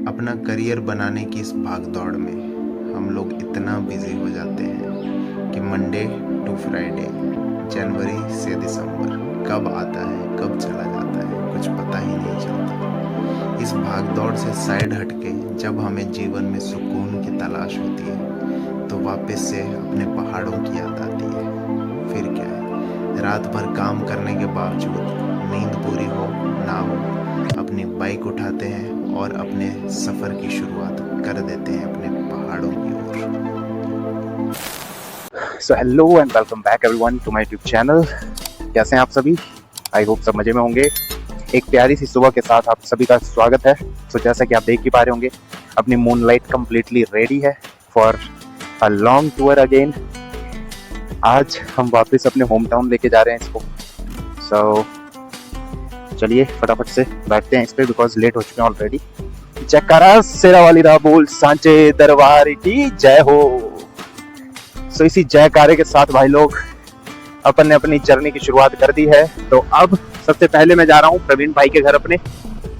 अपना करियर बनाने की इस भाग-दौड़ में हम लोग इतना बिज़ी हो जाते हैं कि मंडे टू फ्राइडे, जनवरी से दिसंबर कब आता है, कब चला जाता है, कुछ पता ही नहीं चलता। इस भाग-दौड़ से साइड हट के जब हमें जीवन में सुकून की तलाश होती है, तो वापस से अपने पहाड़ों की याद आती है। फिर क्या है, रात भर काम करने के बावजूद नींद पूरी हो ना हो, अपनी बाइक उठाते हैं और अपने सफ़र की शुरुआत कर देते हैं अपने पहाड़ों की ओर। So hello and welcome back everyone to my YouTube channel. कैसे हैं आप सभी? आई होप सब मज़े में होंगे। एक प्यारी सी सुबह के साथ आप सभी का स्वागत है। सो जैसा कि आप देख ही पा रहे होंगे, अपनी मूनलाइट कम्प्लीटली रेडी है for a long tour again. आज हम वापस अपने होम टाउन लेके जा रहे हैं इसको। सो चलिए फटाफट से बैठते हैं इस पे, बिकॉज लेट हो चुके हैं ऑलरेडी। जयकारा शेरा वाली रा बोल सांचे दरबार की जय हो। सो इसी जयकारे के साथ भाई लोग अपन ने अपनी जर्नी की शुरुआत कर दी है। तो अब सबसे पहले मैं जा रहा हूँ प्रवीण भाई के घर अपने,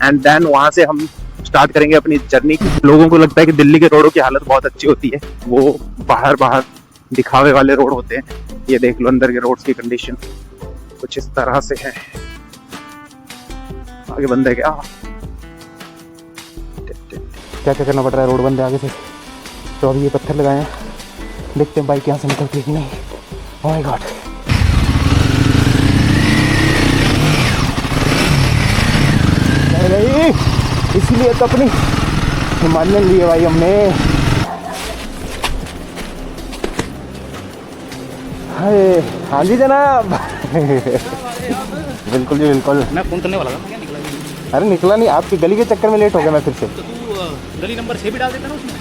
एंड देन वहां से हम स्टार्ट करेंगे अपनी जर्नी। लोगों को लगता है कि दिल्ली के रोडों की हालत बहुत अच्छी होती है, वो बाहर दिखावे वाले रोड होते हैं। ये देख लो अंदर के रोड्स की कंडीशन कुछ इस तरह से है। आगे बंद है क्या क्या करना पड़ रहा है? रोड बंद है आगे से। तो अभी ये पत्थर लगाए हैं, देखते हैं बाइक यहाँ से निकलती है कि नहीं। ओह माय गॉड, इसीलिए तो अपनी हिमालयन ली है भाई हमने। हाँ जी जनाब। बिल्कुल जी बिल्कुल। मैं फोन करने वाला था, मैं क्या निकला नहीं। अरे निकला नहीं, आपकी गली के चक्कर में लेट हो गया मैं फिर से। तो तू गली नंबर 6 भी डाल देता ना उसमें।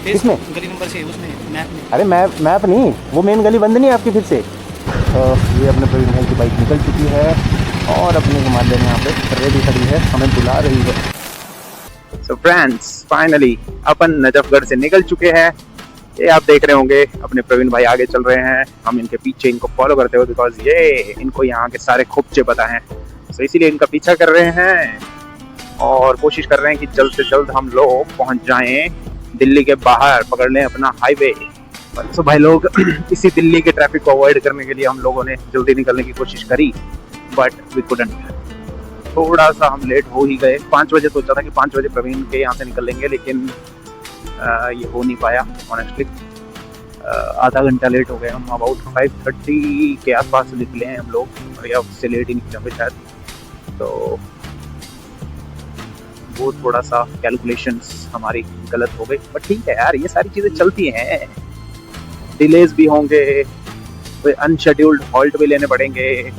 किसमें? गली नंबर 6 उसमें मैप में। अरे मैप नहीं, वो मेन गली बंद नहीं है आपकी फिर से। ये अपने प्रवीण भाई की बाइक निकल चुकी है और अपने हिमालयन यहाँ पे रेडी खड़ी है, हमें बुला रही है। सो फ्रेंड्स, फाइनली अपन नजफगढ़ से निकल चुके हैं। ये आप देख रहे होंगे अपने प्रवीण भाई आगे चल रहे हैं, हम इनके पीछे इनको फॉलो करते हुए, बिकॉज ये इनको यहाँ के सारे खुपचे पता हैं। तो इसीलिए इनका पीछा कर रहे हैं और कोशिश कर रहे हैं कि जल्द से जल्द हम लोग पहुँच जाएं दिल्ली के बाहर, पकड़ लें अपना हाईवे। तो भाई लोग इसी दिल्ली के ट्रैफिक को अवॉइड करने के लिए हम लोगों ने जल्दी निकलने की कोशिश करी, बट वी कुडंट। थोड़ा सा हम लेट हो ही गए। 5 बजे सोचा था कि 5 बजे प्रवीण के यहाँ से निकलेंगे, लेकिन ये हो नहीं पाया ऑनेस्टली। आधा घंटा लेट हो गए हम। अबाउट 5:30 के आसपास निकले हैं हम लोग, या उससे लेट ही निकले होंगे शायद। तो वो थोड़ा सा कैलकुलेशंस हमारी गलत हो गई, बट ठीक है यार, ये सारी चीज़ें चलती हैं। डिलेज भी होंगे, कोई अनशेड्यूल्ड हॉल्ट भी लेने पड़ेंगे,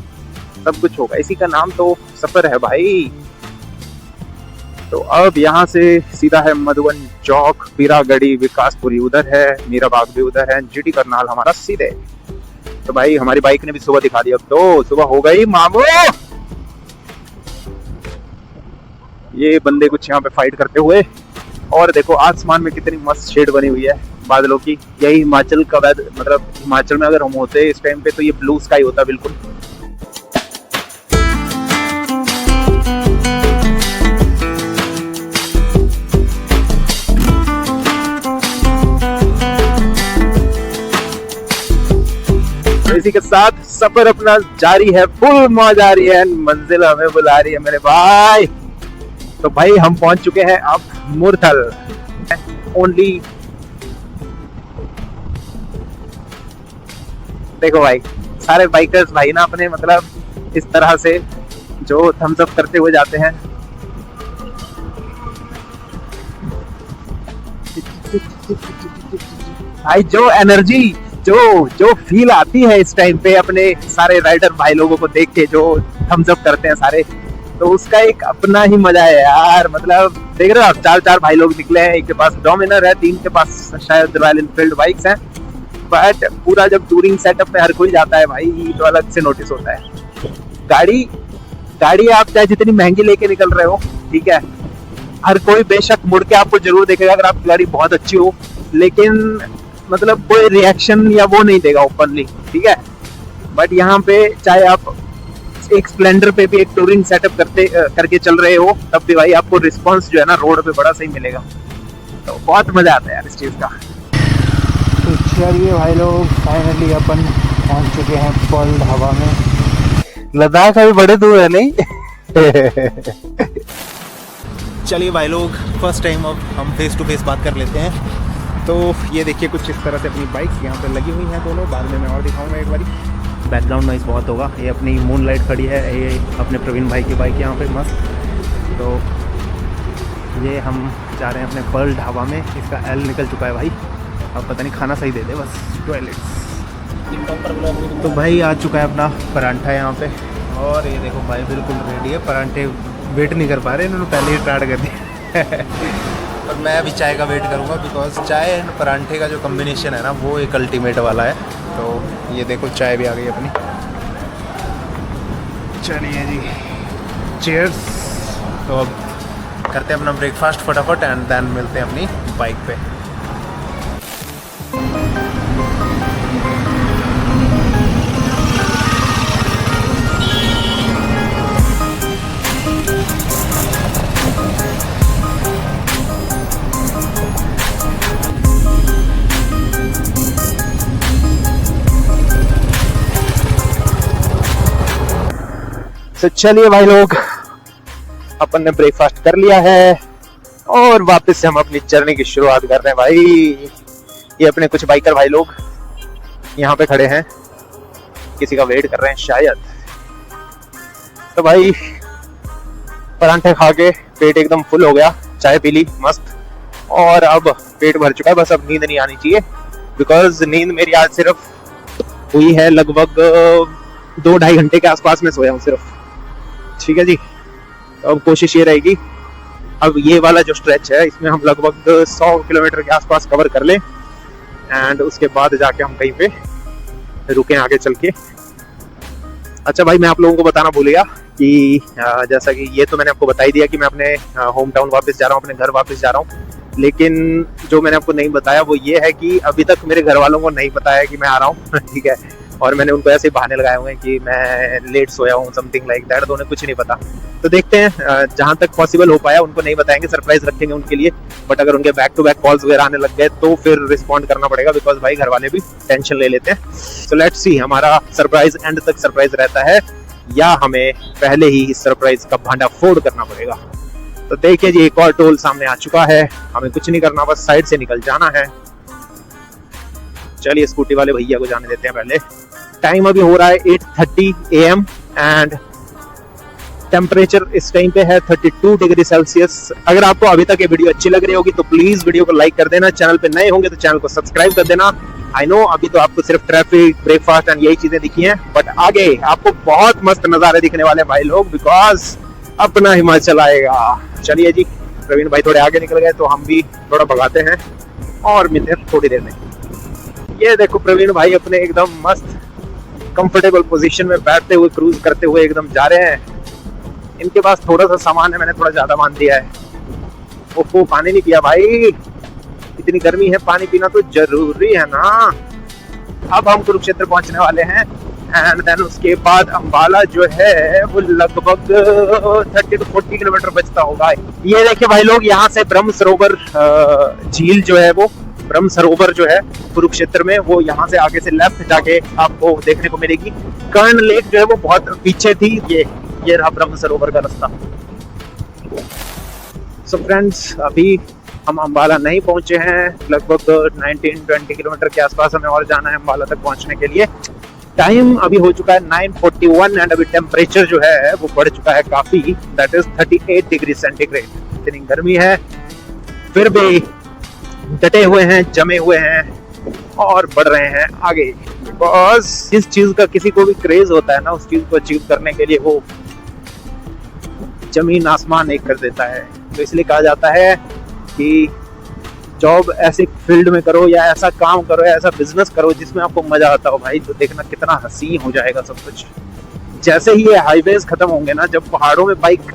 सब कुछ होगा। इसी का नाम तो सफ़र है भाई। तो अब यहाँ से सीधा है मधुबन चौक, पीरागढ़ी, विकासपुरी उधर है, मीरा बाग भी उधर है, जीटी करनाल हमारा सीधे। तो भाई हमारी बाइक ने भी सुबह दिखा दी। अब तो सुबह हो गई मामू। ये बंदे कुछ यहाँ पे फाइट करते हुए, और देखो आसमान में कितनी मस्त शेड बनी हुई है बादलों की। यही हिमाचल का वेदर, मतलब हिमाचल में अगर हम होते इस टाइम पे तो ये ब्लू स्काई होता बिल्कुल। इसी के साथ सफर अपना जारी है, फुल मौज आ रही है, मंजिल हमें बुला रही है मेरे भाई। तो भाई हम पहुंच चुके हैं अब मुरथल। ओनली देखो भाई, सारे बाइकर्स भाई ना अपने मतलब इस तरह से जो थम्स अप करते हुए जाते हैं। भाई जो एनर्जी, जो फील आती है इस टाइम पे अपने सारे राइडर भाई लोगों को देख के, जो थम्स अप करते हैं सारे, तो उसका एक अपना ही मजा है यार। मतलब देख रहे हो आप, 4 भाई लोग निकले हैं, एक के पास डोमिनर है, 3 के पास शायद रॉयल एनफील्ड बाइक्स हैं। बट पूरा जब टूरिंग सेटअप में हर कोई जाता है भाई, तो अलग से नोटिस होता है। गाड़ी आप चाहे जितनी महंगी लेके निकल रहे हो, ठीक है, हर कोई बेशक मुड़ के आपको जरूर देखेगा अगर आपकी गाड़ी बहुत अच्छी हो, लेकिन मतलब कोई रिएक्शन या वो नहीं देगा ओपनली, ठीक है। बट यहाँ पे चाहे आप एक स्प्लेंडर पे भी एक टूरिंग सेटअप करके चल रहे हो, तब भी भाई आपको रिस्पांस जो है ना रोड पे बड़ा सही मिलेगा। तो बहुत मजा आता है यार इस चीज का। तो चलिए भाई लोग, फाइनली अपन पहुंच चुके हैं पर्ल हवा में। लद्दाख अभी बड़े दूर है नहीं? चलिए भाई लोग, फर्स्ट टाइम अब हम फेस टू फेस बात कर लेते हैं। तो ये देखिए कुछ इस तरह से अपनी बाइक्स यहाँ पे लगी हुई हैं दोनों, बाद में मैं और दिखाऊंगा एक बारी। बैकग्राउंड नॉइस बहुत होगा। ये अपनी मून लाइट खड़ी है, ये अपने प्रवीण भाई की बाइक यहाँ पे मस्त। तो ये हम जा रहे हैं अपने पर्ल ढाबा में। इसका एल निकल चुका है भाई, अब पता नहीं खाना सही दे दे बस। टॉयलेट्स तो भाई आ चुका है अपना परांठा यहाँ पे, और ये देखो भाई बिल्कुल रेडी है। परांठे वेट नहीं कर पा रहे, इन्होंने पहले ही स्टार्ट कर दिया। और मैं अभी चाय का वेट करूँगा, बिकॉज चाय एंड परांठे का जो कॉम्बिनेशन है ना वो एक अल्टीमेट वाला है। तो ये देखो चाय भी आ गई अपनी। चलिए जी, चीयर्स। तो अब करते हैं अपना ब्रेकफास्ट फटाफट एंड देन मिलते हैं अपनी बाइक पे। तो चलिए भाई लोग, अपन ने ब्रेकफास्ट कर लिया है और वापस से हम अपनी जर्नी की शुरुआत कर रहे हैं भाई। ये अपने कुछ बाइकर भाई लोग यहाँ पे खड़े हैं, किसी का वेट कर रहे हैं शायद। तो भाई परांठे खा के पेट एकदम फुल हो गया, चाय पी ली मस्त, और अब पेट भर चुका है। बस अब नींद नहीं आनी चाहिए, बिकॉज नींद मेरी आज सिर्फ हुई है लगभग 2-2.5 घंटे के आसपास में सोया हूँ सिर्फ। ठीक है जी, तो अब कोशिश ये रहेगी, अब ये वाला जो स्ट्रेच है इसमें हम लगभग 100 किलोमीटर के आसपास कवर कर लें, एंड उसके बाद जाके हम कहीं पे रुकें आगे चल के। अच्छा भाई, मैं आप लोगों को बताना भूल गया कि जैसा कि ये तो मैंने आपको बता ही दिया कि मैं अपने होम टाउन वापस जा रहा हूँ, अपने घर वापस जा रहा हूँ। लेकिन जो मैंने आपको नहीं बताया वो ये है कि अभी तक मेरे घर वालों को नहीं पता है कि मैं आ रहा हूँ। ठीक है, और मैंने उनको ऐसे बहाने लगाए हुए हैं कि मैं लेट सोया हूँ, समथिंग लाइक दैट। तो उन्हें कुछ नहीं पता। तो देखते हैं, जहां तक पॉसिबल हो पाया उनको नहीं बताएंगे, सरप्राइज रखेंगे उनके लिए। बट अगर उनके बैक टू बैक कॉल्स वगैरह आने लग गए तो फिर रिस्पॉन्ड करना पड़ेगा, बिकॉज भाई घर वाले भी टेंशन ले लेते हैं। सो लेट्स सी, हमारा सरप्राइज एंड तक सरप्राइज रहता है या हमें पहले ही इस सरप्राइज का भांडा फोड़ करना पड़ेगा। तो देखिए जी, एक और टोल सामने आ चुका है, हमें कुछ नहीं करना, बस साइड से निकल जाना है। चलिए स्कूटी वाले भैया को जाने देते हैं पहले। टाइम अभी हो रहा है 8:30 AM एंड टेम्परेचर इस टाइम पे है 32 डिग्री सेल्सियस। अगर आपको अभी तक ये वीडियो अच्छी लग रही होगी तो प्लीज वीडियो को लाइक कर देना, चैनल पे नए होंगे तो चैनल को सब्सक्राइब कर देना। आई नो अभी तो आपको सिर्फ ट्रैफिक, ब्रेकफास्ट एंड यही चीजें दिखी हैं, बट आगे आपको बहुत मस्त नजारे दिखने वाले भाई लोग, बिकॉज अपना हिमाचल आएगा। चलिए जी, प्रवीण भाई थोड़े आगे निकल गए तो हम भी थोड़ा भगाते हैं और मिलते हैं थोड़ी देर में। ये देखो प्रवीण भाई अपने एकदम मस्त कंफर्टेबल पोजीशन में बैठते हुए क्रूज करते हुए एकदम जा रहे हैं। इनके पास थोड़ा सा सामान है, मैंने थोड़ा ज्यादा मान दिया है। ओहो, पानी नहीं पिया भाई, इतनी गर्मी है, पानी पीना तो जरूरी है ना। अब हम कुरुक्षेत्र पहुंचने वाले हैं एंड देन उसके बाद अंबाला जो है वो लगभग 30 to 40 किलोमीटर बचता होगा। ये देखिए भाई लोग, यहाँ से ब्रह्म सरोवर झील जो है वो ब्रह्म सरोवर जो है कुरुक्षेत्र में, वो यहाँ से आगे से लेफ्ट जाके आपको देखने को मिलेगी। कर्ण लेक जो है वो बहुत पीछे थी। ये रहा ब्रह्म सरोवर का रास्ता। सो फ्रेंड्स, अभी हम अंबाला नहीं पहुंचे हैं, लगभग 19-20 किलोमीटर के आसपास हमें और जाना है अंबाला तक पहुंचने के लिए। टाइम अभी हो चुका है 9:41 एंड अभी टेम्परेचर जो है वो बढ़ चुका है काफी, दैट इज 38 डिग्री सेंटीग्रेड। इतनी गर्मी है, फिर भी डटे हुए हैं, जमे हुए हैं और बढ़ रहे हैं आगे, बिकॉज जिस चीज का किसी को भी क्रेज होता है ना, उस चीज को अचीव करने के लिए वो जमीन आसमान एक कर देता है। तो इसलिए कहा जाता है कि जॉब ऐसे फील्ड में करो या ऐसा काम करो या ऐसा बिजनेस करो जिसमें आपको मजा आता हो भाई, तो देखना कितना हसीन हो जाएगा सब कुछ। जैसे ही ये हाईवेज खत्म होंगे ना, जब पहाड़ों में बाइक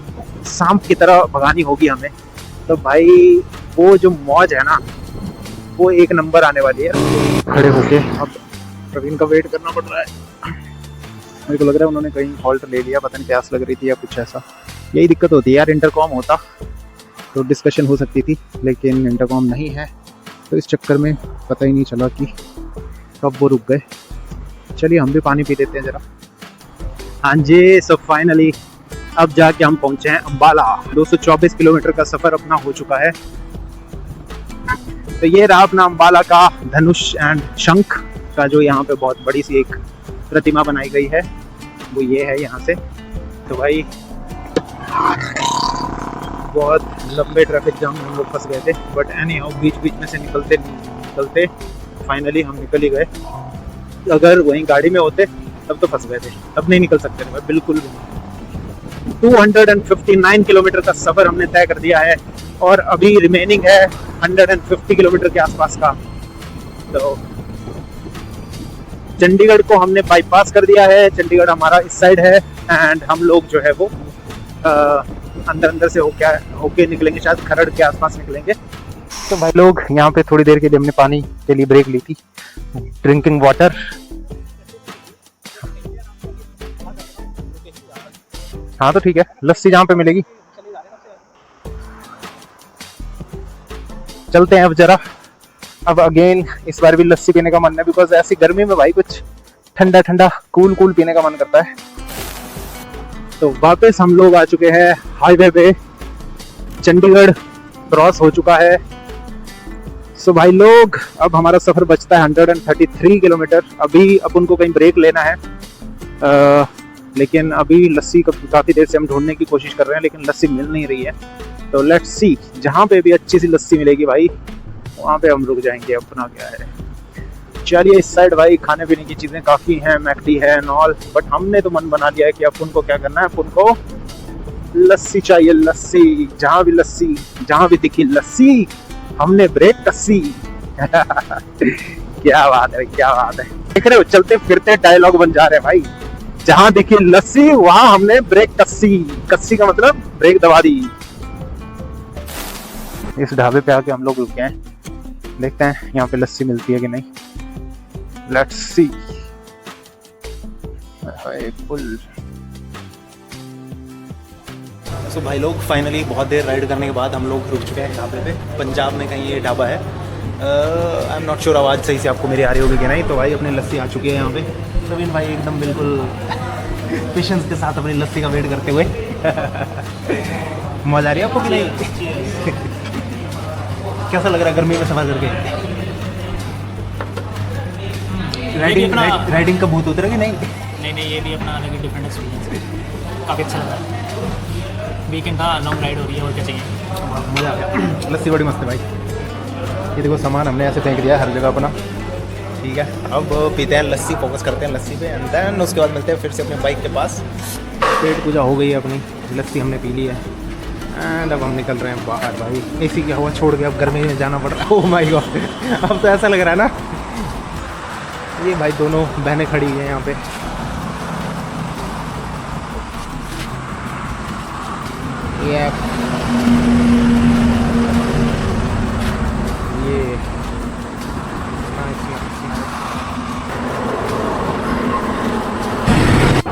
सांप की तरह भगानी होगी हमें, तो भाई वो जो मौज है ना वो एक नंबर आने वाली है। खड़े होके अब प्रवीण का वेट करना पड़ रहा है। मेरे को लग रहा है उन्होंने कहीं हॉल्ट ले लिया, पता नहीं प्यास लग रही थी या कुछ ऐसा। यही दिक्कत होती है यार, इंटरकॉम होता तो डिस्कशन हो सकती थी, लेकिन इंटरकॉम नहीं है तो इस चक्कर में पता ही नहीं चला कि कब वो रुक गए। चलिए हम भी पानी पी लेते हैं ज़रा। हाँ जी, सो फाइनली अब जाके हम पहुंचे हैं अम्बाला। 224 किलोमीटर का सफ़र अपना हो चुका है। तो ये रहा अपना अम्बाला का धनुष एंड शंख का जो यहाँ पे बहुत बड़ी सी एक प्रतिमा बनाई गई है, वो ये है यहाँ से। तो भाई बहुत लंबे ट्रैफिक जाम में हम लोग फंस गए थे, बट एनी हाउ बीच बीच में से निकलते फाइनली हम निकल ही गए। अगर वहीं गाड़ी में होते तब तो फंस गए थे, तब नहीं निकल सकते थे भाई, बिल्कुल भी। 259 किलोमीटर का सफ़र हमने तय कर दिया है और अभी रिमेनिंग है 150 किलोमीटर के आसपास का। तो चंडीगढ़ को हमने बाईपास कर दिया है, चंडीगढ़ हमारा इस साइड है एंड हम लोग जो है वो अंदर से होके निकलेंगे, शायद खरड़ के आसपास निकलेंगे। तो भाई लोग यहाँ पे थोड़ी देर के लिए हमने पानी के लिए ब्रेक ली थी, ड्रिंकिंग वाटर। हाँ तो ठीक है, लस्सी जहाँ पे मिलेगी चलते हैं अब जरा। अब अगेन इस बार भी लस्सी पीने का मन है, बिकॉज ऐसी गर्मी में भाई कुछ ठंडा ठंडा कूल पीने का मन करता है। तो वापस हम लोग आ चुके हैं हाईवे पे, चंडीगढ़ क्रॉस हो चुका है। सो भाई लोग अब हमारा सफर बचता है 133 किलोमीटर। अभी अपन को कहीं ब्रेक लेना है, लेकिन अभी लस्सी काफी देर से हम ढूंढने की कोशिश कर रहे हैं, लेकिन लस्सी मिल नहीं रही है। तो लेट्स सी, जहाँ पे भी अच्छी सी लस्सी मिलेगी भाई वहाँ पे हम रुक जाएंगे। अपना क्या है, चलिए इस साइड भाई खाने पीने की चीज़ें काफ़ी हैं, मैकडी है एंड ऑल, बट हमने तो मन बना लिया है कि अपन को क्या करना है, अपन को लस्सी चाहिए। लस्सी, जहाँ भी लस्सी, जहाँ भी दिखी लस्सी, हमने ब्रेक कस्सी। क्या बात है, क्या बात है, देख रहे हो चलते फिरते डायलॉग बन जा रहे हैं भाई। जहाँ दिखी लस्सी वहाँ हमने ब्रेक कस्सी। कस्सी का मतलब ब्रेक दबा दी। इस ढाबे पे आके हम लोग रुके हैं, देखते हैं यहाँ पे लस्सी मिलती है कि नहीं। Let's see. सो भाई लोग फाइनली बहुत देर राइड करने के बाद हम लोग रुक चुके हैं ढाबे पे। पंजाब में कहीं ये ढाबा है, आई एम नॉट श्योर आवाज़ सही से आपको मेरी आ रही होगी कि नहीं। तो भाई अपनी लस्सी आ चुकी है यहाँ पे। प्रवीण भाई एकदम बिल्कुल पेशेंस के साथ अपनी लस्सी का वेट करते हुए। मज़ा आ रही है आपको कि नहीं? कैसा लग रहा है गर्मी में सफर करके? राइडिंग का भूत उतरा कि नहीं? नहीं, ये भी अपना अलग ही डिफरेंट एक्सपीरियंस है, काफ़ी अच्छा लग रहा है। वीकेंड था, लॉन्ग राइड हो रही है, और क्या चाहिए। मज़ा आ गया। लस्सी बड़ी मस्त है भाई। ये देखो सामान हमने ऐसे फेंक दिया हर जगह अपना। ठीक है, अब पीते हैं लस्सी, फोकस करते हैं लस्सी पे, एंड देन उसके बाद मिलते हैं फिर से अपने बाइक के पास। पेट पूजा हो गई है अपनी, लस्सी हमने पी ली है एंड अब हम निकल रहे हैं बाहर भाई। एसी की हवा छोड़ के अब गर्मी में जाना पड़ रहा है। ओह माय गॉड, अब तो ऐसा लग रहा है ना, ये भाई दोनों बहनें खड़ी हैं यहाँ पे। ये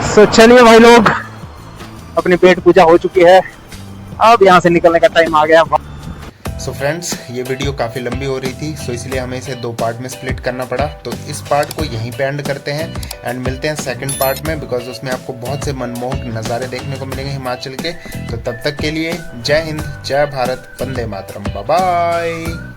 सो चलिए भाई लोग, अपनी पेट पूजा हो चुकी है, अब यहाँ से निकलने का टाइम आ गया। सो फ्रेंड्स, ये वीडियो काफ़ी लंबी हो रही थी, सो इसलिए हमें इसे 2 पार्ट में स्प्लिट करना पड़ा। तो इस पार्ट को यहीं पे एंड करते हैं एंड मिलते हैं सेकंड पार्ट में, बिकॉज उसमें आपको बहुत से मनमोहक नज़ारे देखने को मिलेंगे हिमाचल के। तो तब तक के लिए जय हिंद, जय भारत, वंदे मातरम, बाय बाय।